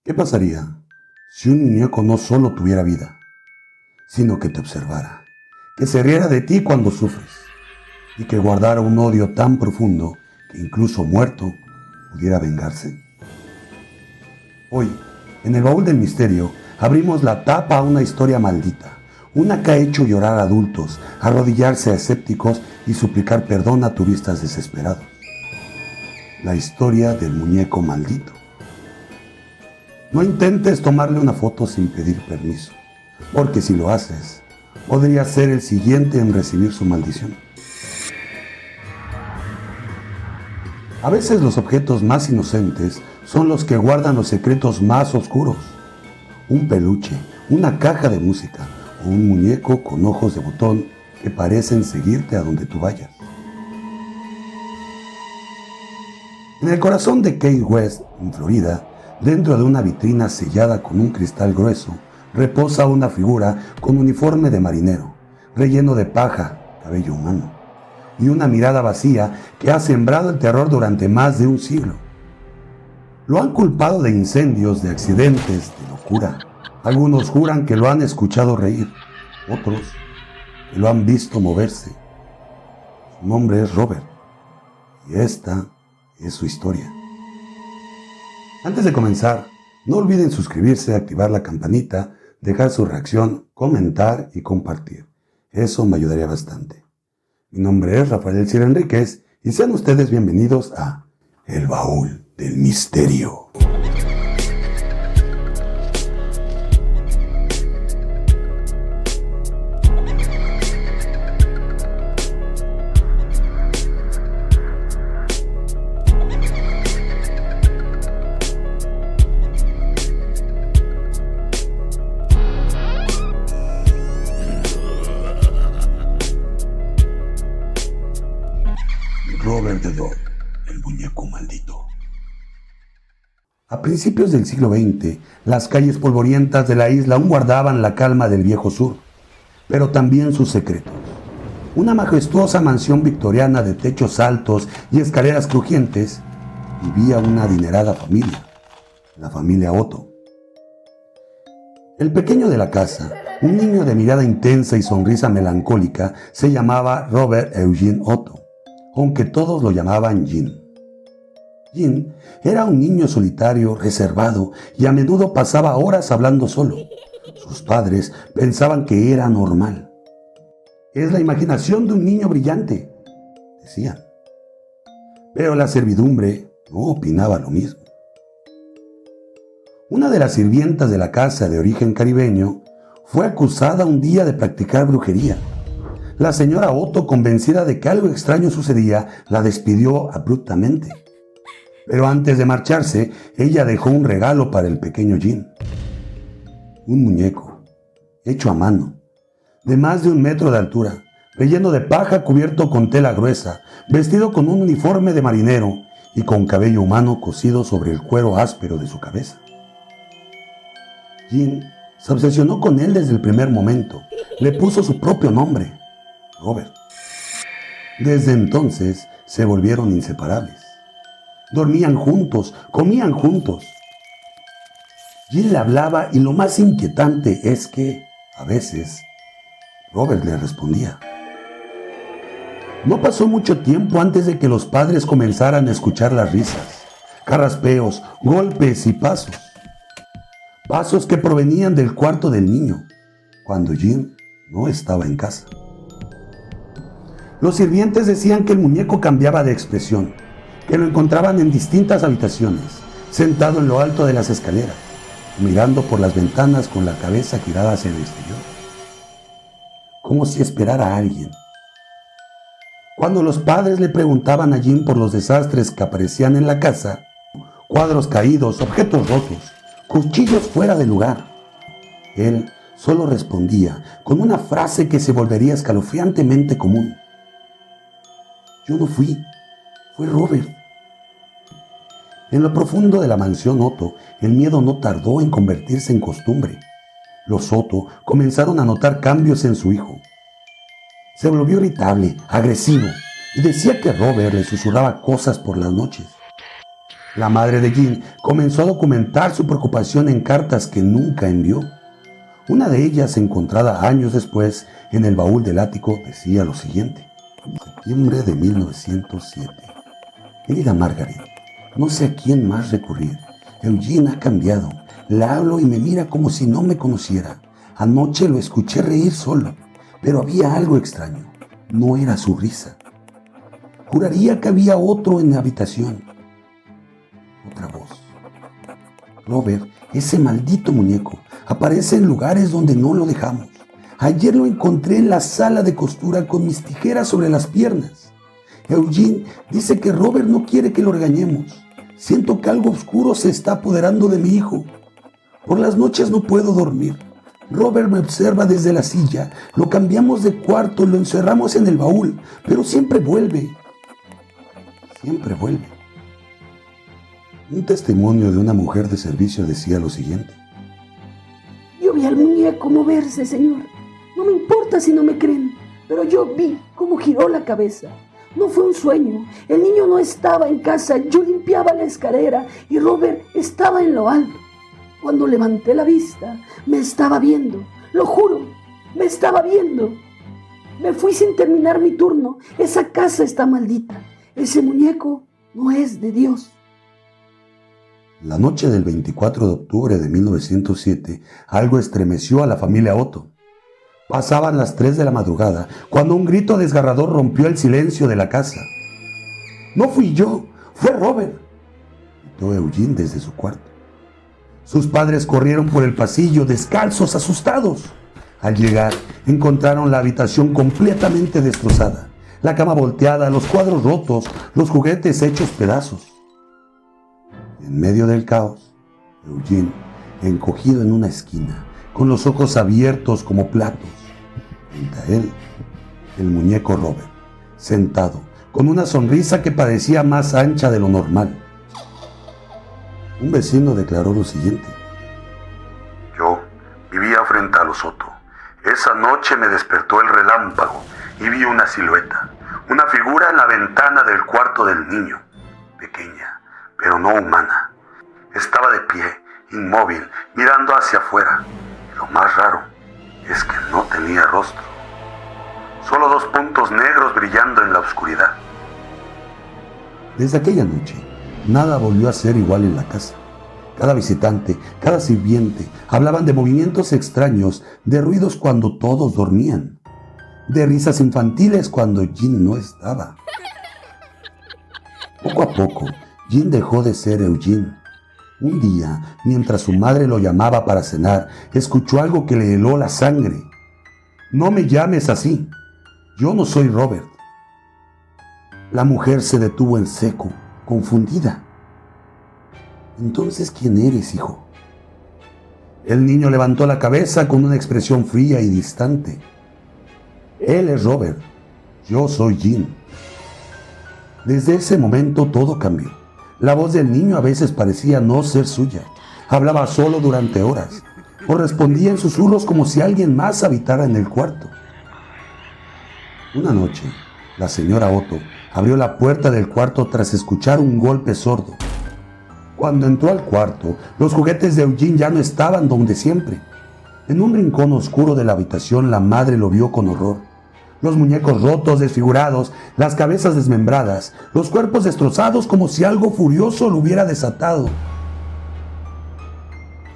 ¿Qué pasaría si un muñeco no solo tuviera vida, sino que te observara, que se riera de ti cuando sufres y que guardara un odio tan profundo que incluso muerto pudiera vengarse? Hoy, en el baúl del misterio, abrimos la tapa a una historia maldita, una que ha hecho llorar a adultos, arrodillarse a escépticos y suplicar perdón a turistas desesperados. La historia del muñeco maldito. No intentes tomarle una foto sin pedir permiso, porque si lo haces, podría ser el siguiente en recibir su maldición. A veces los objetos más inocentes son los que guardan los secretos más oscuros. Un peluche, una caja de música o un muñeco con ojos de botón que parecen seguirte a donde tú vayas. En el corazón de Key West, en Florida, dentro de una vitrina sellada con un cristal grueso, reposa una figura con uniforme de marinero, relleno de paja, cabello humano, y una mirada vacía que ha sembrado el terror durante más de un siglo. Lo han culpado de incendios, de accidentes, de locura. Algunos juran que lo han escuchado reír, otros que lo han visto moverse. Su nombre es Robert, y esta es su historia. Antes de comenzar, no olviden suscribirse, activar la campanita, dejar su reacción, comentar y compartir. Eso me ayudaría bastante. Mi nombre es Rafael Ciro Enríquez y sean ustedes bienvenidos a El Baúl del Misterio. Robert the Doll, el muñeco maldito. A principios del siglo XX, las calles polvorientas de la isla aún guardaban la calma del viejo sur, pero también sus secretos. Una majestuosa mansión victoriana de techos altos y escaleras crujientes vivía una adinerada familia, la familia Otto. El pequeño de la casa, un niño de mirada intensa y sonrisa melancólica, se llamaba Robert Eugene Otto, aunque todos lo llamaban Jim. Jim era un niño solitario, reservado, y a menudo pasaba horas hablando solo. Sus padres pensaban que era normal. Es la imaginación de un niño brillante, decían. Pero la servidumbre no opinaba lo mismo. Una de las sirvientas de la casa de origen caribeño fue acusada un día de practicar brujería. La señora Otto, convencida de que algo extraño sucedía, la despidió abruptamente. Pero antes de marcharse, ella dejó un regalo para el pequeño Jim. Un muñeco, hecho a mano, de más de 1 metro de altura, relleno de paja cubierto con tela gruesa, vestido con un uniforme de marinero y con cabello humano cosido sobre el cuero áspero de su cabeza. Jim se obsesionó con él desde el primer momento. Le puso su propio nombre, Robert. Desde entonces se volvieron inseparables. Dormían juntos, comían juntos. Jim le hablaba y lo más inquietante es que, a veces, Robert le respondía. No pasó mucho tiempo antes de que los padres comenzaran a escuchar las risas, carraspeos, golpes y pasos. Pasos que provenían del cuarto del niño, cuando Jim no estaba en casa. Los sirvientes decían que el muñeco cambiaba de expresión, que lo encontraban en distintas habitaciones, sentado en lo alto de las escaleras, mirando por las ventanas con la cabeza girada hacia el exterior, como si esperara a alguien. Cuando los padres le preguntaban a Jim por los desastres que aparecían en la casa, cuadros caídos, objetos rotos, cuchillos fuera de lugar, él solo respondía con una frase que se volvería escalofriantemente común. Yo no fui, fue Robert. En lo profundo de la mansión Otto, el miedo no tardó en convertirse en costumbre. Los Otto comenzaron a notar cambios en su hijo. Se volvió irritable, agresivo, y decía que Robert le susurraba cosas por las noches. La madre de Jean comenzó a documentar su preocupación en cartas que nunca envió. Una de ellas, encontrada años después en el baúl del ático, decía lo siguiente: septiembre de 1907. Querida Margaret, no sé a quién más recurrir. Eugene ha cambiado. Le hablo y me mira como si no me conociera. Anoche lo escuché reír solo, pero había algo extraño. No era su risa. Juraría que había otro en la habitación. Otra voz. Robert, ese maldito muñeco, aparece en lugares donde no lo dejamos. Ayer lo encontré en la sala de costura con mis tijeras sobre las piernas. Eugene dice que Robert no quiere que lo regañemos. Siento que algo oscuro se está apoderando de mi hijo. Por las noches no puedo dormir. Robert me observa desde la silla. Lo cambiamos de cuarto, lo encerramos en el baúl, pero siempre vuelve. Siempre vuelve. Un testimonio de una mujer de servicio decía lo siguiente: yo vi al muñeco moverse, señor. No me importa si no me creen, pero yo vi cómo giró la cabeza. No fue un sueño. El niño no estaba en casa. Yo limpiaba la escalera y Robert estaba en lo alto. Cuando levanté la vista, me estaba viendo. Lo juro, me estaba viendo. Me fui sin terminar mi turno. Esa casa está maldita. Ese muñeco no es de Dios. La noche del 24 de octubre de 1907, algo estremeció a la familia Otto. Pasaban las 3 de la madrugada cuando un grito desgarrador rompió el silencio de la casa. «No fui yo, fue Robert», gritó Eugene desde su cuarto. Sus padres corrieron por el pasillo, descalzos, asustados. Al llegar, encontraron la habitación completamente destrozada, la cama volteada, los cuadros rotos, los juguetes hechos pedazos. En medio del caos, Eugene, encogido en una esquina, con los ojos abiertos como platos. Frente a él, el muñeco Robert, sentado, con una sonrisa que parecía más ancha de lo normal. Un vecino declaró lo siguiente: «Yo vivía frente a los Otto. Esa noche me despertó el relámpago y vi una silueta, una figura en la ventana del cuarto del niño, pequeña, pero no humana. Estaba de pie, inmóvil, mirando hacia afuera. Y lo más raro es que no tenía rostro. Solo 2 puntos negros brillando en la oscuridad». Desde aquella noche, nada volvió a ser igual en la casa. Cada visitante, cada sirviente, hablaban de movimientos extraños, de ruidos cuando todos dormían, de risas infantiles cuando Jean no estaba. Poco a poco, Jean dejó de ser Eugene. Un día, mientras su madre lo llamaba para cenar, escuchó algo que le heló la sangre. «No me llames así. Yo no soy Robert». La mujer se detuvo en seco, confundida. «Entonces, ¿quién eres, hijo?». El niño levantó la cabeza con una expresión fría y distante. «Él es Robert. Yo soy Jean». Desde ese momento todo cambió. La voz del niño a veces parecía no ser suya. Hablaba solo durante horas, o respondía en susurros como si alguien más habitara en el cuarto. Una noche, la señora Otto abrió la puerta del cuarto tras escuchar un golpe sordo. Cuando entró al cuarto, los juguetes de Eugene ya no estaban donde siempre. En un rincón oscuro de la habitación, la madre lo vio con horror. Los muñecos rotos, desfigurados, las cabezas desmembradas, los cuerpos destrozados como si algo furioso lo hubiera desatado.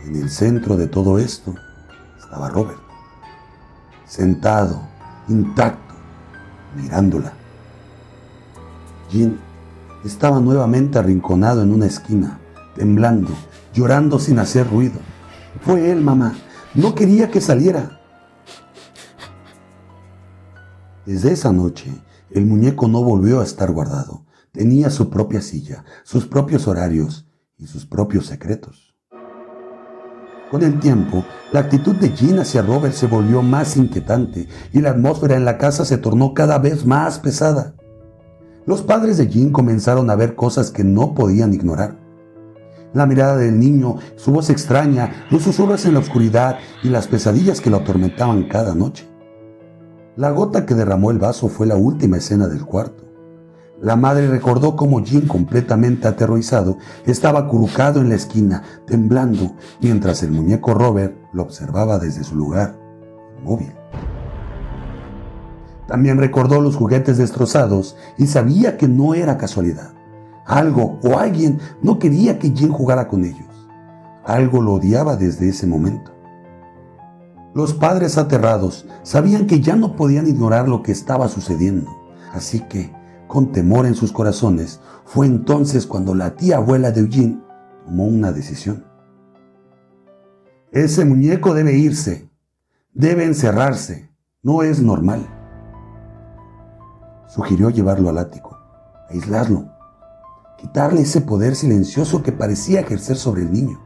En el centro de todo esto estaba Robert, sentado, intacto, mirándola. Jean estaba nuevamente arrinconado en una esquina, temblando, llorando sin hacer ruido. «Fue él, mamá. No quería que saliera». Desde esa noche, el muñeco no volvió a estar guardado. Tenía su propia silla, sus propios horarios y sus propios secretos. Con el tiempo, la actitud de Jean hacia Robert se volvió más inquietante y la atmósfera en la casa se tornó cada vez más pesada. Los padres de Jean comenzaron a ver cosas que no podían ignorar. La mirada del niño, su voz extraña, los susurros en la oscuridad y las pesadillas que lo atormentaban cada noche. La gota que derramó el vaso fue la última escena del cuarto. La madre recordó cómo Jim, completamente aterrorizado, estaba acurrucado en la esquina, temblando, mientras el muñeco Robert lo observaba desde su lugar inmóvil. También recordó los juguetes destrozados y sabía que no era casualidad. Algo o alguien no quería que Jim jugara con ellos. Algo lo odiaba desde ese momento. Los padres, aterrados, sabían que ya no podían ignorar lo que estaba sucediendo. Así que, con temor en sus corazones, fue entonces cuando la tía abuela de Eugene tomó una decisión. Ese muñeco debe irse, debe encerrarse, no es normal. Sugirió llevarlo al ático, aislarlo, quitarle ese poder silencioso que parecía ejercer sobre el niño.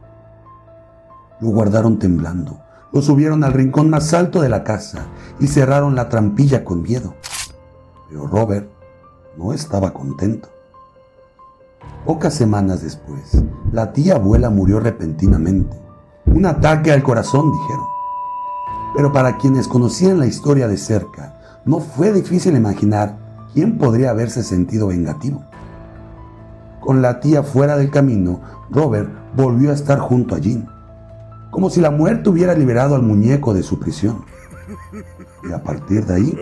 Lo guardaron temblando, lo subieron al rincón más alto de la casa y cerraron la trampilla con miedo. Pero Robert no estaba contento. Pocas semanas después, la tía abuela murió repentinamente. Un ataque al corazón, dijeron. Pero para quienes conocían la historia de cerca, no fue difícil imaginar quién podría haberse sentido vengativo. Con la tía fuera del camino, Robert volvió a estar junto a Jim, como si la muerte hubiera liberado al muñeco de su prisión. Y a partir de ahí,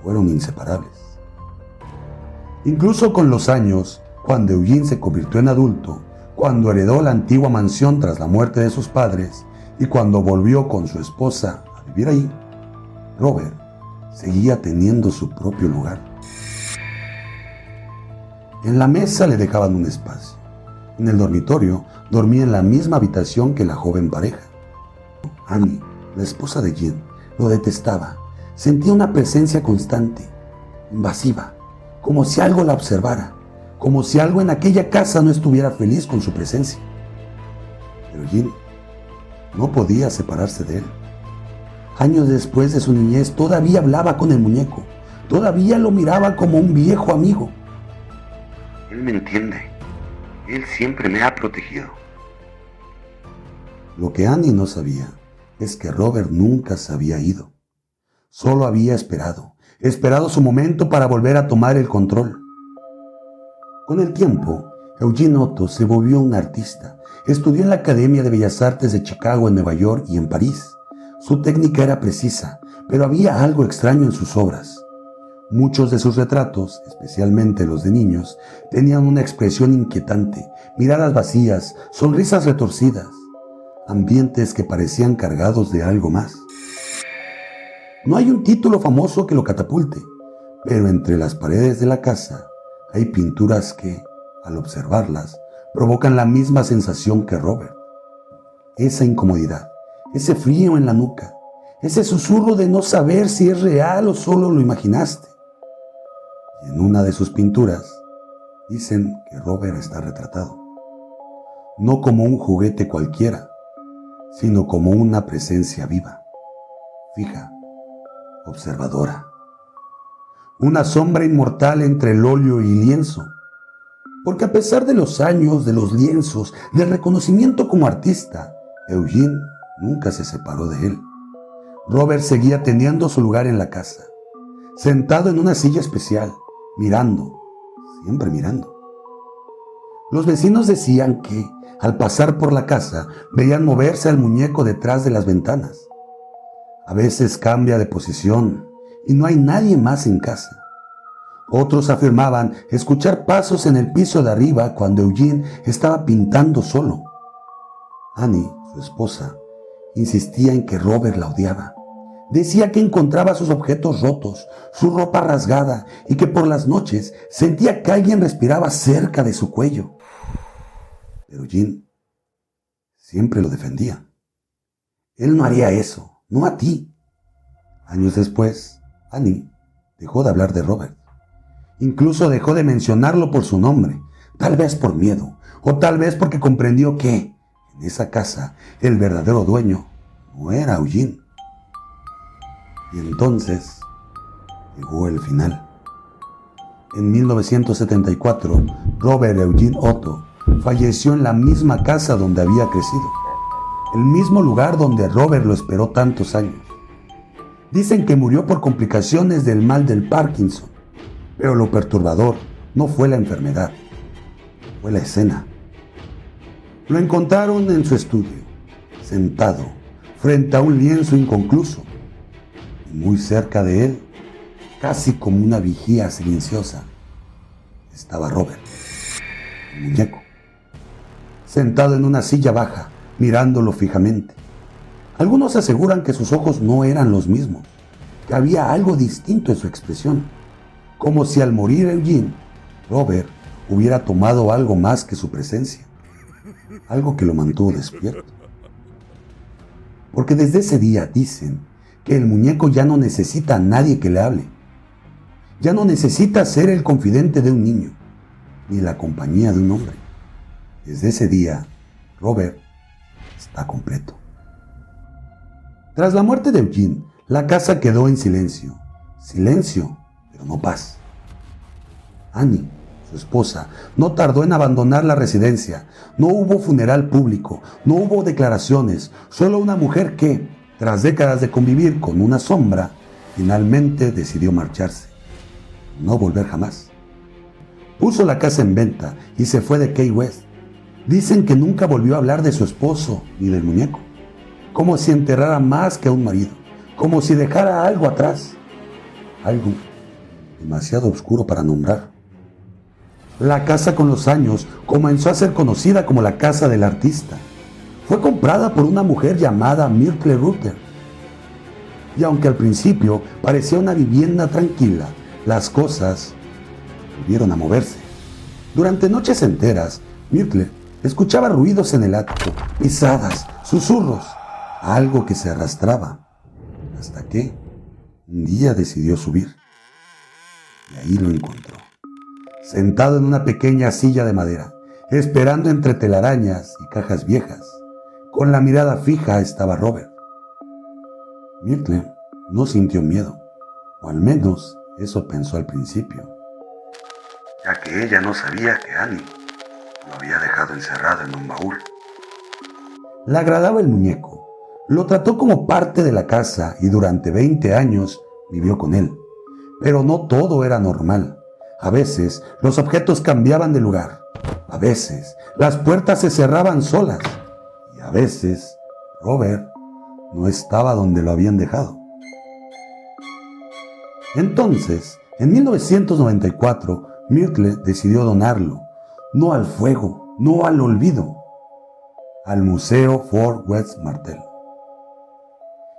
fueron inseparables. Incluso con los años, cuando Eugene se convirtió en adulto, cuando heredó la antigua mansión tras la muerte de sus padres y cuando volvió con su esposa a vivir ahí, Robert seguía teniendo su propio lugar. En la mesa le dejaban un espacio. En el dormitorio dormía en la misma habitación que la joven pareja. Annie, la esposa de Jim, lo detestaba. Sentía una presencia constante, invasiva, como si algo la observara, como si algo en aquella casa no estuviera feliz con su presencia. Pero Jim no podía separarse de él. Años después de su niñez todavía hablaba con el muñeco, todavía lo miraba como un viejo amigo. Él me entiende, él siempre me ha protegido. Lo que Annie no sabía es que Robert nunca se había ido. Solo había esperado su momento para volver a tomar el control. Con el tiempo, Eugene Otto se volvió un artista. Estudió en la Academia de Bellas Artes de Chicago, en Nueva York y en París. Su técnica era precisa, pero había algo extraño en sus obras. Muchos de sus retratos, especialmente los de niños, tenían una expresión inquietante, miradas vacías, sonrisas retorcidas, ambientes que parecían cargados de algo más. No hay un título famoso que lo catapulte, pero entre las paredes de la casa hay pinturas que, al observarlas, provocan la misma sensación que Robert. Esa incomodidad, ese frío en la nuca, ese susurro de no saber si es real o solo lo imaginaste. Y en una de sus pinturas dicen que Robert está retratado, no como un juguete cualquiera, sino como una presencia viva, fija, observadora. Una sombra inmortal entre el óleo y lienzo. Porque a pesar de los años, de los lienzos, del reconocimiento como artista, Eugene nunca se separó de él. Robert seguía teniendo su lugar en la casa, sentado en una silla especial, mirando, siempre mirando. Los vecinos decían que, al pasar por la casa, veían moverse al muñeco detrás de las ventanas. A veces cambia de posición y no hay nadie más en casa. Otros afirmaban escuchar pasos en el piso de arriba cuando Eugene estaba pintando solo. Annie, su esposa, insistía en que Robert la odiaba. Decía que encontraba sus objetos rotos, su ropa rasgada y que por las noches sentía que alguien respiraba cerca de su cuello. Pero Eugene siempre lo defendía. Él no haría eso. No a ti. Años después, Annie dejó de hablar de Robert. Incluso dejó de mencionarlo por su nombre, tal vez por miedo, o tal vez porque comprendió que, en esa casa, el verdadero dueño no era Eugene. Y entonces, llegó el final. En 1974, Robert Eugene Otto falleció en la misma casa donde había crecido. El mismo lugar donde Robert lo esperó tantos años. Dicen que murió por complicaciones del mal del Parkinson, Pero lo perturbador no fue la enfermedad, fue la escena. Lo encontraron en su estudio, sentado frente a un lienzo inconcluso, y muy cerca de él, casi como una vigía silenciosa, estaba Robert, el muñeco, sentado en una silla baja, mirándolo fijamente. Algunos aseguran que sus ojos no eran los mismos, que había algo distinto en su expresión, como si al morir Eugene, Robert hubiera tomado algo más que su presencia, algo que lo mantuvo despierto. Porque desde ese día dicen que el muñeco ya no necesita a nadie que le hable, ya no necesita ser el confidente de un niño, ni la compañía de un hombre. Desde ese día, Robert está completo. Tras la muerte de Eugene, la casa quedó en silencio. Silencio, pero no paz. Annie, su esposa, no tardó en abandonar la residencia. No hubo funeral público, no hubo declaraciones, solo una mujer que, tras décadas de convivir con una sombra, finalmente decidió marcharse. No volver jamás. Puso la casa en venta y se fue de Key West. Dicen que nunca volvió a hablar de su esposo ni del muñeco, como si enterrara más que a un marido, como si dejara algo atrás, algo demasiado oscuro para nombrar. La casa con los años comenzó a ser conocida como la casa del artista. Fue comprada por una mujer llamada Myrtle Ruther. Y aunque al principio parecía una vivienda tranquila, las cosas volvieron a moverse. Durante noches enteras, Myrtle escuchaba ruidos en el ático, pisadas, susurros, algo que se arrastraba, hasta que un día decidió subir. Y ahí lo encontró, sentado en una pequeña silla de madera, esperando entre telarañas y cajas viejas. Con la mirada fija estaba Robert. Myrtle no sintió miedo, o al menos eso pensó al principio, ya que ella no sabía que Annie lo había dejado encerrado en un baúl. Le agradaba el muñeco, lo trató como parte de la casa y durante 20 años vivió con él. Pero no todo era normal. A veces los objetos cambiaban de lugar, a veces las puertas se cerraban solas y a veces Robert no estaba donde lo habían dejado. Entonces, en 1994, Myrtle decidió donarlo, no al fuego, no al olvido, al Museo Fort West Martel.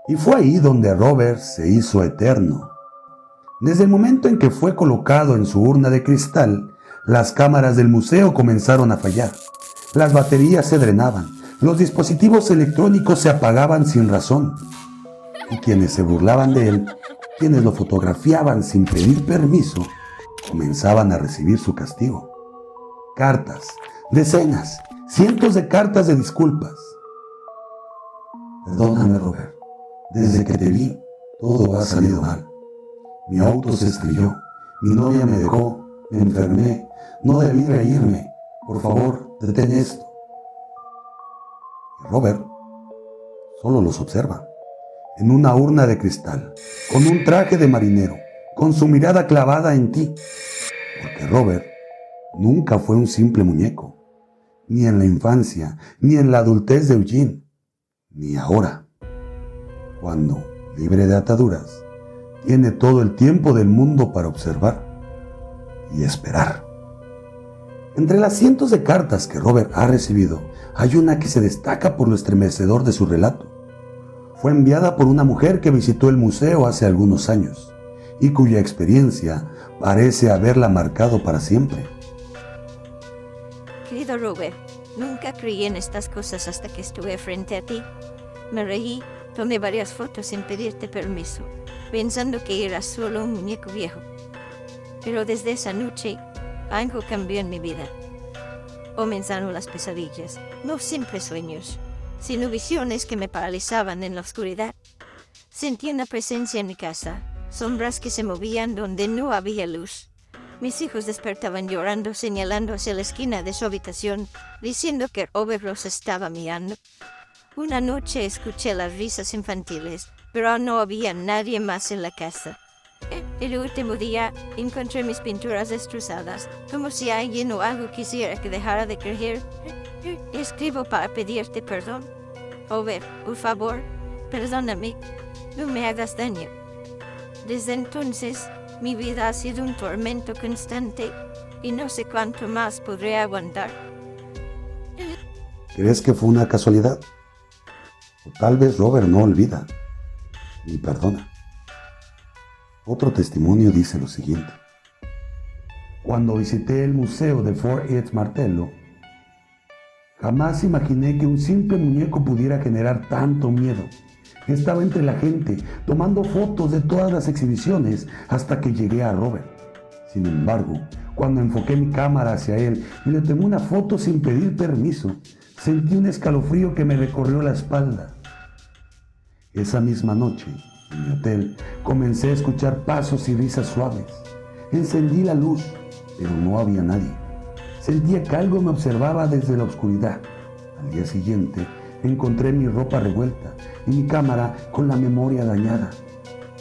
Y fue ahí donde Robert se hizo eterno. Desde el momento en que fue colocado en su urna de cristal, las cámaras del museo comenzaron a fallar. Las baterías se drenaban, los dispositivos electrónicos se apagaban sin razón. Y quienes se burlaban de él, quienes lo fotografiaban sin pedir permiso, comenzaban a recibir su castigo. Cartas, decenas, cientos de cartas de disculpas. Perdóname, Robert. Desde que te vi, todo ha salido mal. Mi auto se estrelló, mi novia me dejó, me enfermé, no debí reírme. Por favor, detén esto. Y Robert solo los observa, en una urna de cristal, con un traje de marinero, con su mirada clavada en ti. Porque Robert nunca fue un simple muñeco, ni en la infancia, ni en la adultez de Eugene, ni ahora, cuando, libre de ataduras, tiene todo el tiempo del mundo para observar y esperar. Entre las cientos de cartas que Robert ha recibido, hay una que se destaca por lo estremecedor de su relato. Fue enviada por una mujer que visitó el museo hace algunos años y cuya experiencia parece haberla marcado para siempre. Querido Robert, nunca creí en estas cosas hasta que estuve frente a ti. Me reí, tomé varias fotos sin pedirte permiso, pensando que eras solo un muñeco viejo. Pero desde esa noche, algo cambió en mi vida. Comenzaron las pesadillas, no siempre sueños, sino visiones que me paralizaban en la oscuridad. Sentí una presencia en mi casa, sombras que se movían donde no había luz. Mis hijos despertaban llorando, señalando hacia la esquina de su habitación, diciendo que Robert los estaba mirando. Una noche escuché las risas infantiles, pero no había nadie más en la casa. El último día encontré mis pinturas destrozadas, como si alguien o algo quisiera que dejara de creer. Escribo para pedirte perdón. Robert, por favor, perdóname. No me hagas daño. Desde entonces, mi vida ha sido un tormento constante y no sé cuánto más podré aguantar. ¿Crees que fue una casualidad? O tal vez Robert no olvida ni perdona. Otro testimonio dice lo siguiente. Cuando visité el museo de Fort East Martello, jamás imaginé que un simple muñeco pudiera generar tanto miedo. Estaba entre la gente, tomando fotos de todas las exhibiciones hasta que llegué a Robert. Sin embargo, cuando enfoqué mi cámara hacia él y le tomé una foto sin pedir permiso, sentí un escalofrío que me recorrió la espalda. Esa misma noche, en mi hotel, comencé a escuchar pasos y risas suaves. Encendí la luz, pero no había nadie. Sentía que algo me observaba desde la oscuridad. Al día siguiente, encontré mi ropa revuelta y mi cámara con la memoria dañada.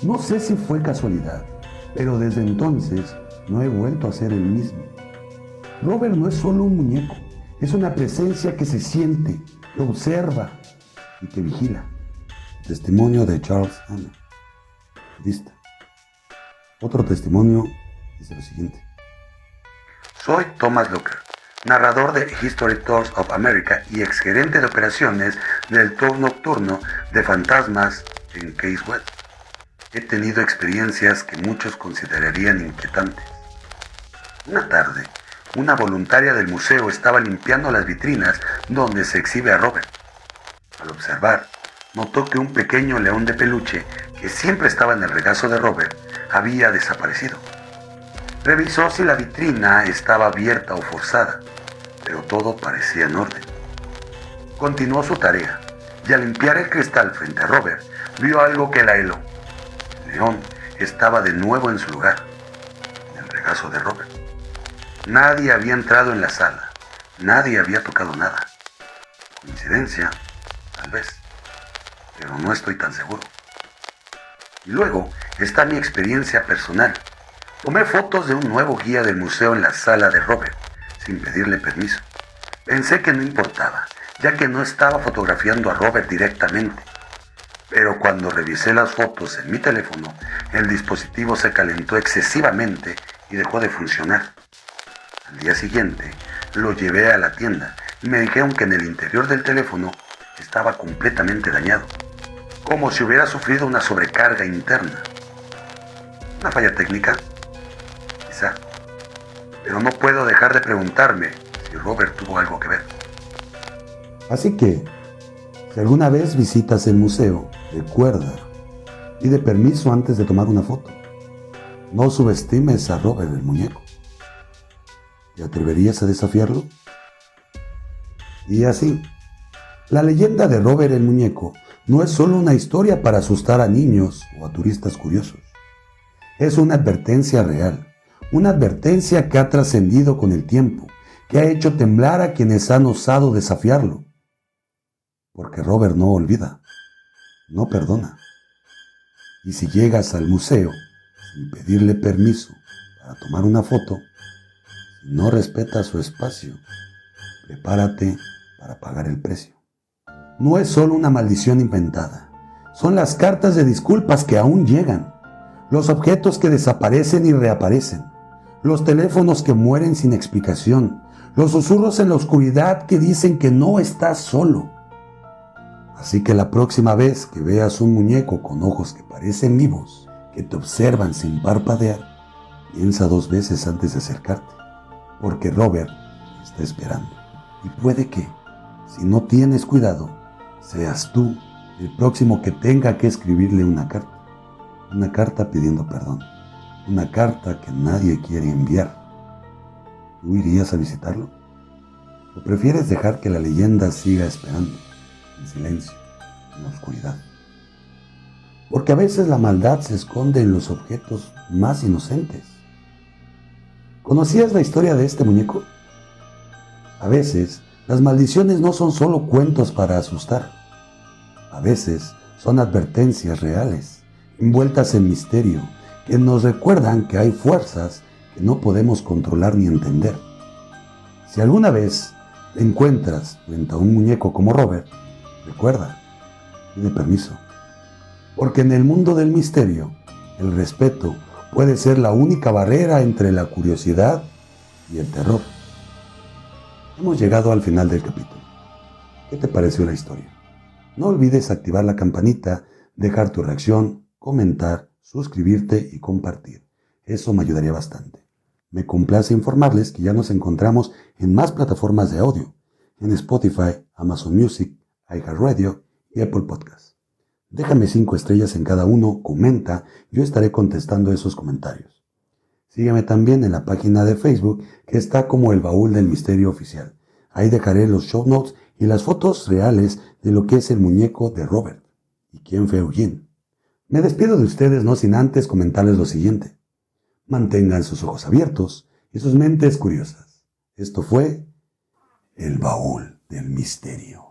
No sé si fue casualidad, pero desde entonces no he vuelto a ser el mismo. Robert no es solo un muñeco, es una presencia que se siente, que observa y que vigila. Testimonio de Charles Hanna, budista. Otro testimonio dice lo siguiente. Soy Thomas Looker, narrador de History Tours of America y exgerente de operaciones del tour nocturno de fantasmas en Case West. He tenido experiencias que muchos considerarían inquietantes. Una tarde, una voluntaria del museo estaba limpiando las vitrinas donde se exhibe a Robert. Al observar, notó que un pequeño león de peluche que siempre estaba en el regazo de Robert había desaparecido. Revisó si la vitrina estaba abierta o forzada, pero todo parecía en orden. Continuó su tarea y al limpiar el cristal frente a Robert, vio algo que la heló. El león estaba de nuevo en su lugar, en el regazo de Robert. Nadie había entrado en la sala, nadie había tocado nada. ¿Coincidencia? Tal vez, pero no estoy tan seguro. Y luego está mi experiencia personal. Tomé fotos de un nuevo guía del museo en la sala de Robert, sin pedirle permiso. Pensé que no importaba, ya que no estaba fotografiando a Robert directamente. Pero cuando revisé las fotos en mi teléfono, el dispositivo se calentó excesivamente y dejó de funcionar. Al día siguiente, lo llevé a la tienda y me dijeron que en el interior del teléfono estaba completamente dañado, como si hubiera sufrido una sobrecarga interna. ¿Una falla técnica? Quizá. Pero no puedo dejar de preguntarme si Robert tuvo algo que ver. Así que, si alguna vez visitas el museo, recuerda, pide permiso antes de tomar una foto. No subestimes a Robert el muñeco. ¿Te atreverías a desafiarlo? Y así, la leyenda de Robert el muñeco no es solo una historia para asustar a niños o a turistas curiosos. Es una advertencia real, una advertencia que ha trascendido con el tiempo, que ha hecho temblar a quienes han osado desafiarlo. Porque Robert no olvida, no perdona. Y si llegas al museo sin pedirle permiso para tomar una foto, si no respetas su espacio, prepárate para pagar el precio. No es solo una maldición inventada, son las cartas de disculpas que aún llegan, los objetos que desaparecen y reaparecen, los teléfonos que mueren sin explicación, los susurros en la oscuridad que dicen que no estás solo. Así que la próxima vez que veas un muñeco con ojos que parecen vivos, que te observan sin parpadear, piensa 2 veces antes de acercarte, porque Robert está esperando. Y puede que, si no tienes cuidado, seas tú el próximo que tenga que escribirle una carta pidiendo perdón, una carta que nadie quiere enviar. ¿Tú irías a visitarlo? ¿O prefieres dejar que la leyenda siga esperando, en silencio, en la oscuridad? Porque a veces la maldad se esconde en los objetos más inocentes. ¿Conocías la historia de este muñeco? A veces, las maldiciones no son solo cuentos para asustar. A veces, son advertencias reales, envueltas en misterio, que nos recuerdan que hay fuerzas que no podemos controlar ni entender. Si alguna vez te encuentras frente a un muñeco como Robert, recuerda, pide permiso. Porque en el mundo del misterio, el respeto puede ser la única barrera entre la curiosidad y el terror. Hemos llegado al final del capítulo. ¿Qué te pareció la historia? No olvides activar la campanita, dejar tu reacción, comentar, suscribirte y compartir. Eso me ayudaría bastante. Me complace informarles que ya nos encontramos en más plataformas de audio, en Spotify, Amazon Music, iHeartRadio y Apple Podcasts. Déjame 5 estrellas en cada uno, comenta, yo estaré contestando esos comentarios. Sígueme también en la página de Facebook que está como El Baúl del Misterio Oficial. Ahí dejaré los show notes y las fotos reales de lo que es el muñeco de Robert y quién fue Eugene. Me despido de ustedes no sin antes comentarles lo siguiente. Mantengan sus ojos abiertos y sus mentes curiosas. Esto fue El Baúl del Misterio.